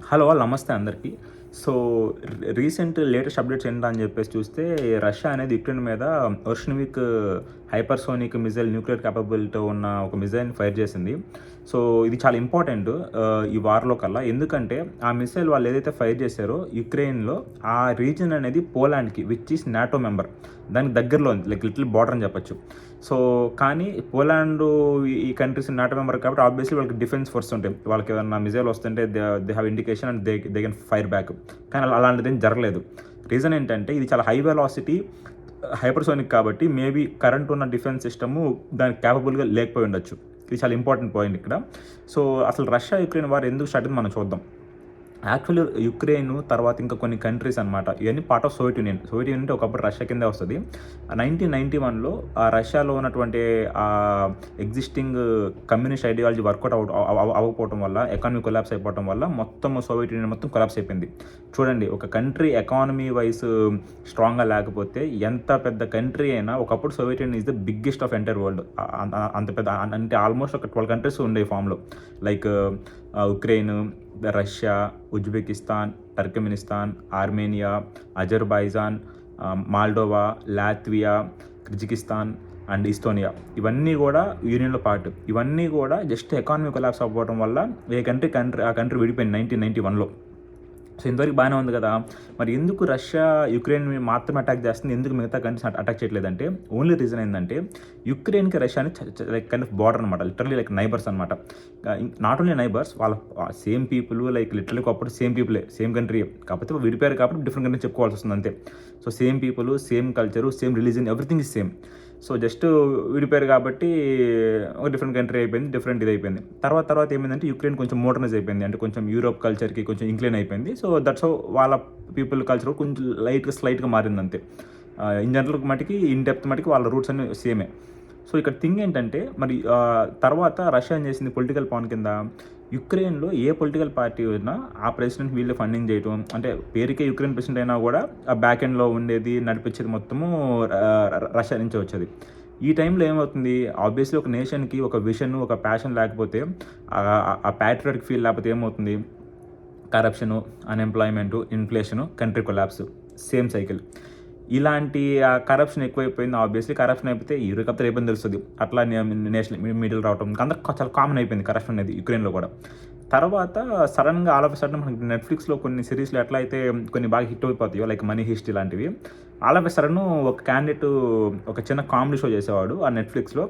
Hello! నమస్తే అందరికీ. So, recent latest updates ఏంటా అని చెప్పేసి చూస్తే, రష్యా అనేది యుక్రెయిన్ మీద వర్షనివిక్ హైపర్సోనిక్ మిసైల్ న్యూక్లియర్ కేపబిలిటీతో ఉన్న ఒక మిసైల్‌ని ఫైర్ చేసింది. సో, ఇది చాలా ఇంపార్టెంట్ ఈ వార్‌లో కల్లా. ఎందుకంటే, ఆ మిసైల్ వాళ్ళు ఏదైతే ఫైర్ చేశారో యుక్రెయిన్‌లో ఆ రీజియన్ అనేది పోలాండ్‌కి విచ్ ఈస్ నాటో మెంబర్. దానికి దగ్గరలో ఉంది. లైక్ లిటిల్ బార్డర్ అని చెప్పొచ్చు. సో, కానీ పోలాండు ఈ కంట్రీస్ నాటో మెంబర్ కాబట్టి ఆబ్వియస్లీ వాళ్ళకి డిఫెన్స్ ఫోర్స్ ఉంటాయి. వాళ్ళకి ఏదన్నా మిసైల్ వస్తుంటే they have indication and they can fire back. కానీ అలాంటిదేం జరగలేదు. రీజన్ ఏంటంటే ఇది చాలా హై వెలాసిటీ హైపర్సోనిక్ కాబట్టి మేబీ కరెంట్ ఉన్న డిఫెన్స్ సిస్టము దానికి క్యాపబుల్‌గా లేకపోయి ఉండొచ్చు. ఇది చాలా ఇంపార్టెంట్ పాయింట్ ఇక్కడ. సో, అసలు రష్యా, యుక్రెయిన్ వార్ ఎందుకు స్టార్ట్ అయిందో మనం చూద్దాం. యాక్చువల్లీ యుక్రెయిన్ తర్వాత ఇంకా కొన్ని కంట్రీస్ అనమాట. ఇవన్నీ part of Soviet union. Soviet union అంటే ఒకప్పుడు రష్యా కిందే వస్తది. 1991లో రష్యాలో ఉన్నటువంటి ఎగ్జిస్టింగ్ కమ్యూనిస్ట్ ఐడియాలజీ వర్కౌట్ అవ్వకపోవడం వల్ల, ఎకానమీ కొలాప్స్ అయిపోవడం వల్ల మొత్తం సోవియట్ యూనియన్ మొత్తం కొలాప్స్ అయిపోయింది. చూడండి, ఒక కంట్రీ ఎకానమీ వైస్ స్ట్రాంగ్‌గా లేకపోతే ఎంత పెద్ద కంట్రీ అయినా, ఒకప్పుడు Soviet union is the biggest of entire world. అంత పెద్ద అంటే ఆల్మోస్ట్ ఒక 12 కంట్రీస్ ఉండేవి ఫామ్‌లో. Like Ukraine, Russia, Uzbekistan, Turkmenistan, Armenia, Azerbaijan, Moldova, Latvia, Kyrgyzstan and Estonia. ఇవన్నీ కూడా యూనియన్‌లో పార్ట్. ఇవన్నీ కూడా జస్ట్ ఎకానమీ కొలాప్స్ అవ్వడం వల్ల ఆ కంట్రీ విడిపోయింది 1991లో. సో, ఇంతవరకు బాగానే ఉంది కదా! మరి ఎందుకు రష్యా యుక్రెయిన్ మాత్రమే అటాక్ చేస్తుంది? ఎందుకు మిగతా కంట్రీస్ అటాక్ చేయట్లేదంటే, ఓన్లీ రీజన్ ఏంటంటే యుక్రెయిన్‌కి రష్యాని లైక్ కైండ్ ఆఫ్ బార్డర్ అనమాట. లిటరల్లీ లైక్ నైబర్స్ అనమాట. నాట్ ఓన్లీ నైబర్స్, వాళ్ళ సేమ్ పీపుల్, లైక్ లిటరల్లీ ఒకప్పుడు సేమ్ పీపులే, సేమ్ కంట్రీయే. కాకపోతే విడిపోయారు కాబట్టి డిఫరెంట్ కంట్రీ చెప్పుకోవాల్సి వస్తుంది అంతే. So, same people, same culture, same religion, everything is same. So, just విడిపోయారు కాబట్టి ఒక డిఫరెంట్ కంట్రీ అయిపోయింది, డిఫరెంట్ ఇది అయిపోయింది. తర్వాత ఏమైందంటే యుక్రెయిన్ కొంచెం మోడర్నైజ్ అయిపోయింది. అంటే కొంచెం యూరోప్ కల్చర్‌కి కొంచెం ఇంక్లైన్ అయిపోయింది. సో, దట్స్ హౌ వాళ్ళ పీపుల్ కల్చర్ కొంచెం స్లైట్‌గా మారిందంతే. ఇన్ జనరల్ మటికి, ఇన్ డెప్త్ మటికి వాళ్ళ రూట్స్ అన్నీ సేమే. సో, ఇక్కడ థింగ్ ఏంటంటే మరి తర్వాత రష్యా ఏం చేసింది పొలిటికల్ పాన్ కింద, యుక్రెయిన్‌లో ఏ పొలిటికల్ పార్టీ ఉన్నా ఆ ప్రెసిడెంట్ వీళ్ళే ఫండింగ్ చేయటం. అంటే పేరుకే యుక్రెయిన్ ప్రెసిడెంట్ అయినా కూడా ఆ బ్యాక్ ఎండ్‌లో ఉండేది, నడిపించేది మొత్తము రష్యా నుంచే వచ్చేది. ఈ టైంలో ఏమవుతుంది, ఆబ్వియస్లీ ఒక నేషన్‌కి ఒక విషన్, ఒక ప్యాషన్ లేకపోతే, ఆ ప్యాట్రియాటిక్ ఫీల్ లేకపోతే ఏమవుతుంది, corruption, unemployment, inflation, country collapse. Same cycle. ఇలాంటి కరప్షన్ ఎక్కువైపోయింది. ఆబ్వియస్లీ కరప్షన్ అయిపోతే యూరోకప్ రేపని తెలుస్తది. అట్లా నేషనల్ మిడిల్ రావటం అందరికి చాలా కామన్ అయిపోయింది కరప్షన్ అనేది యుక్రెయిన్‌లో కూడా. తర్వాత సడన్‌గా ఆల్ ఆఫ్ ఎ సడన్ మనకి నెట్‌ఫ్లిక్స్‌లో కొన్ని సిరీస్‌లు ఎట్లా అయితే కొన్ని బాగా హిట్ అయిపోతాయో, లైక్ మనీ హిస్ట్ ఇలాంటివి. ఆల్ ఆఫ్ ఎ సడన్ ఒక క్యాండిడేట్ ఒక చిన్న కామెడీ షో చేసేవాడు ఆ నెట్‌ఫ్లిక్స్‌లో.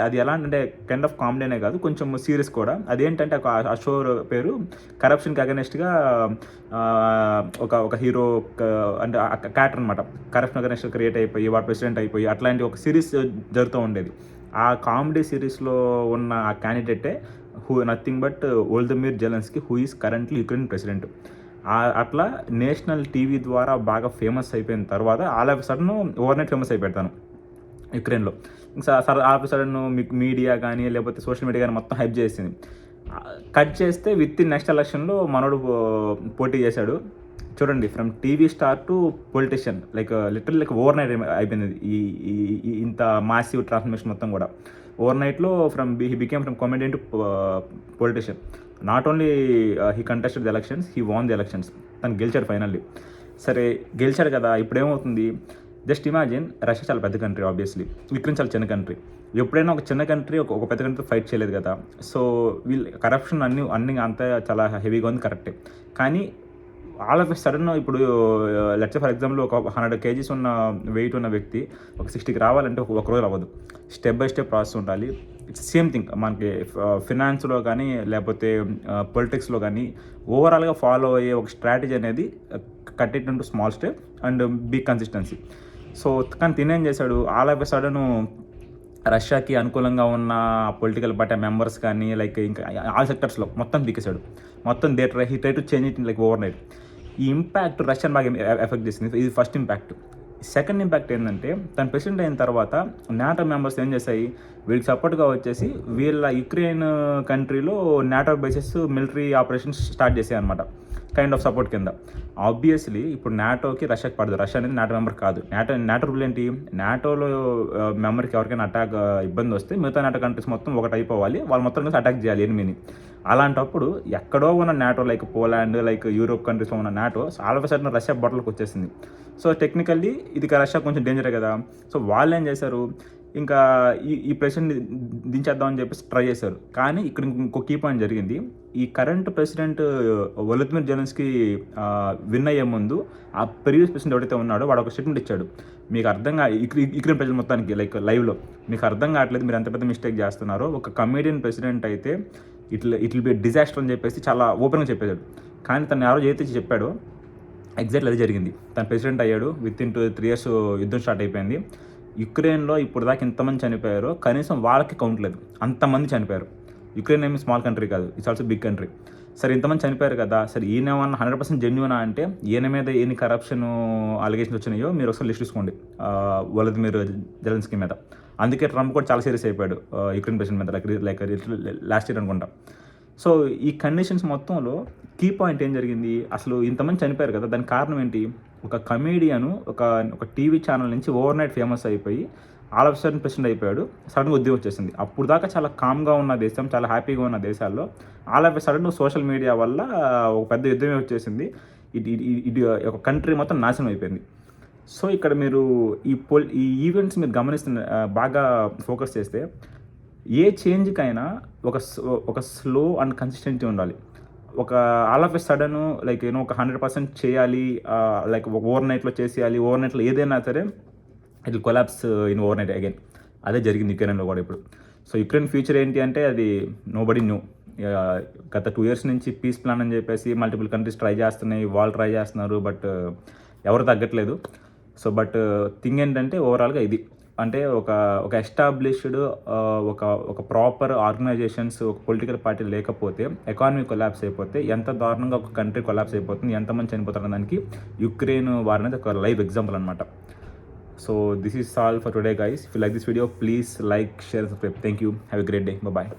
అది ఎలా అంటే కైండ్ ఆఫ్ కామెడీ అనే కాదు, కొంచెం సీరియస్ కూడా. అదేంటంటే ఆ షో పేరు కరప్షన్‌కి అగైనెస్ట్‌గా ఒక హీరో అంటే క్యారెక్టర్ అనమాట. కరప్షన్ అగైనెస్ట్ క్రియేట్ అయిపోయి వాడు ప్రెసిడెంట్ అయిపోయి అట్లాంటి ఒక సిరీస్ జరుగుతూ ఉండేది. ఆ కామెడీ సిరీస్‌లో ఉన్న ఆ క్యాండిడేటే nothing but Volodymyr Zelensky, who is currently Ukraine president. అట్లా నేషనల్ టీవీ ద్వారా బాగా ఫేమస్ అయిపోయిన తర్వాత all of a sudden overnight famous అయిపోయాడు తను యుక్రెయిన్‌లో. ఆల్ ఆఫ్ ఎ సడన్ మీకు మీడియా కానీ లేకపోతే సోషల్ మీడియా కానీ మొత్తం హైప్ చేసింది. కట్ చేస్తే విత్ ఇన్ నెక్స్ట్ ఎలక్షన్‌లో మనోడు పోటీ చేశాడు. చూడండి, from TV star to politician, like literally like overnight అయిపోయింది ఇంత మాసివ్ ట్రాన్స్‌ఫర్మేషన్ మొత్తం కూడా. ఓవర్‌నైట్‌లో he became from comedian to politician. Not only he contested the elections, he won the elections. తను గెలిచాడు ఫైనల్లీ. సరే, గెలిచాడు కదా, ఇప్పుడేమవుతుంది, జస్ట్ ఇమాజిన్, రష్యా చాలా పెద్ద కంట్రీ ఆబ్వియస్లీ, యుక్రెయిన్ చాలా చిన్న కంట్రీ. ఎప్పుడైనా ఒక చిన్న కంట్రీ ఒక పెద్ద కంట్రీ ఫైట్ చేయలేదు కదా. సో, వీళ్ళు కరప్షన్ అన్నీ అంతా చాలా హెవీగా ఉంది, కరెక్టే. కానీ ఆల్ ఆఫ్ ఎ సడన్ ఇప్పుడు లెట్స్ సే ఫర్ ఎగ్జాంపుల్ ఒక 100 కేజీస్ ఉన్న వెయిట్ ఉన్న వ్యక్తి ఒక 60కి రావాలంటే ఒక రోజు అవ్వదు. స్టెప్ బై స్టెప్ ప్రాసెస్ ఉండాలి. ఇట్స్ సేమ్ థింగ్ మనకి ఫినాన్స్లో కానీ లేకపోతే పొలిటిక్స్లో కానీ ఓవరాల్గా ఫాలో అయ్యే ఒక స్ట్రాటజీ అనేది cut it into small step and big consistency. So, కానీ తినేం చేశాడు, ఆల్ ఆఫ్ ఎ సడన్ రష్యాకి అనుకూలంగా ఉన్న పొలిటికల్ పార్టీ మెంబర్స్ కానీ లైక్ ఇంకా ఆల్ సెక్టర్స్లో మొత్తం పీకేశాడు. మొత్తం he try to change it like over night. ఈ ఇంపాక్ట్ రష్యన్ బాగా ఎఫెక్ట్ చేసింది. ఇది ఫస్ట్ ఇంపాక్ట్. సెకండ్ ఇంపాక్ట్ ఏంటంటే, తను ప్రెసిడెంట్ అయిన తర్వాత నాటో మెంబర్స్ ఏం చేశాయి, వీళ్ళకి సపోర్ట్గా వచ్చేసి వీళ్ళ యుక్రెయిన్ కంట్రీలో NATO bases military operations start చేసాయి అనమాట, కైండ్ ఆఫ్ సపోర్ట్ కింద. ఆబ్వియస్లీ ఇప్పుడు నాటోకి రష్యాకి పడదు. రష్యా అనేది నాటో మెంబర్ కాదు. నాటో రూల్ ఏంటి, నాటోలో మెంబర్కి ఎవరికైనా ఇబ్బంది వస్తే మిగతా నాటో కంట్రీస్ మొత్తం ఒకటి అయిపోవాలి, వాళ్ళు మొత్తం కలిసి అటాక్ చేయాలి ఎనిమిని. అలాంటప్పుడు ఎక్కడో ఉన్న NATO like Poland, like Europe కంట్రీస్లో ఉన్న NATO all of a sudden Russia బోర్డర్లోకి వచ్చేసింది. సో టెక్నికల్లీ ఇది రష్యా కొంచెం డేంజరే కదా. సో వాళ్ళు ఏం చేశారు, ఇంకా ఈ ప్రెసిడెంట్ దించేద్దామని చెప్పేసి ట్రై చేశారు. కానీ ఇక్కడ ఇంకో కీ పాయింట్ జరిగింది. ఈ current president Volodymyr Zelensky win అయ్యే ముందు ఆ ప్రీవియస్ ప్రెసిడెంట్ ఎవరైతే ఉన్నాడో వాడు ఒక స్టేట్మెంట్ ఇచ్చాడు. మీకు అర్థంగా యుక్రెయిన్ ప్రజలు మొత్తానికి లైక్ లైవ్లో మీకు అర్థం కావట్లేదు, మీరు ఎంత పెద్ద మిస్టేక్ చేస్తున్నారో. ఒక కమేడియన్ ప్రెసిడెంట్ అయితే ఇట్ విల్ బి డిజాస్టర్ అని చెప్పేసి చాలా ఓపెన్గా చెప్పేశాడు. కానీ తను ఎవరో ఏదైతే చెప్పాడో ఎగ్జాక్ట్లీ అదే జరిగింది. తను ప్రెసిడెంట్ అయ్యాడు. విత్ ఇన్ 2-3 years యుద్ధం స్టార్ట్ అయిపోయింది. యుక్రెయిన్లో ఇప్పుడు దాకా ఎంతమంది చనిపోయారో కనీసం వాళ్ళకి కౌంట్ లేదు, అంతమంది చనిపోయారు. యుక్రెయిన్ ఏమి స్మాల్ కంట్రీ కాదు, ఇట్స్ ఆల్సో బిగ్ కంట్రీ. సరే ఇంతమంది చనిపోయారు కదా, సరే ఈయన ఏమన్నా 100% జెన్యునా అంటే ఈయన మీద ఎన్ని కరప్షన్ అలిగేషన్స్ వచ్చినాయో మీరు ఒకసారి లిస్ట్ చూసుకోండి వొలోదిమిర్ జెలెన్స్కీ మీద. అందుకే ట్రంప్ కూడా చాలా సీరియస్ అయిపోయాడు యుక్రెయిన్ ప్రెసిడెంట్ మీద, లైక్ లాస్ట్ ఇయర్ అనుకుంటా. సో ఈ కండిషన్స్ మొత్తంలో కీ పాయింట్ ఏం జరిగింది, అసలు ఇంతమంది చనిపోయారు కదా, దానికి కారణం ఏంటి? ఒక కమేడియను ఒక టీవీ ఛానల్ నుంచి ఓవర్ నైట్ ఫేమస్ అయిపోయి ఆల్ ఆఫ్ సడన్ ప్రెసిడెంట్ అయిపోయాడు. సడన్గా ఉద్యోగం వచ్చేసింది. అప్పుడు దాకా చాలా కామ్గా ఉన్న దేశం, చాలా హ్యాపీగా ఉన్న దేశాల్లో all of sudden social media వల్ల ఒక పెద్ద యుద్ధమే వచ్చేసింది. ఇది ఒక కంట్రీ మొత్తం నాశనం అయిపోయింది. సో ఇక్కడ మీరు ఈ ఈవెంట్స్ మీరు గమనిస్తున్న బాగా ఫోకస్ చేస్తే ఏ చేంజ్కైనా ఒక స్లో అండ్ కన్సిస్టెన్సీ ఉండాలి. ఒక all of a sudden like ఒక 100% చేయాలి, లైక్ ఓవర్ నైట్లో చేసేయాలి, ఓవర్ నైట్లో ఏదైనా సరే it will collapse in over night again. అదే జరిగింది యుక్రెయిన్లో కూడా ఇప్పుడు. సో యుక్రెయిన్ ఫ్యూచర్ ఏంటి అంటే అది నోబడీ న్యూ. గత 2 years నుంచి పీస్ ప్లాన్ అని చెప్పేసి మల్టిపుల్ కంట్రీస్ ట్రై చేస్తున్నాయి, వాళ్ళు ట్రై చేస్తున్నారు, బట్ ఎవరు తగ్గట్లేదు. సో బట్ థింగ్ ఏంటంటే ఓవరాల్గా ఇది అంటే ఒక ఎస్టాబ్లిష్డ్ ఒక ప్రాపర్ ఆర్గనైజేషన్స్, ఒక పొలిటికల్ పార్టీ లేకపోతే ఎకానమీ కొలాప్స్ అయిపోతే ఎంత దారుణంగా ఒక కంట్రీ కొలాప్స్ అయిపోతుంది, ఎంతమంది చనిపోతారు దానికి యుక్రెయిన్ వార్ అనేది ఒక లైవ్ ఎగ్జాంపుల్ అనమాట. So this is all for today guys. If you like this video please like, share, subscribe. Thank you. Have a great day. Bye.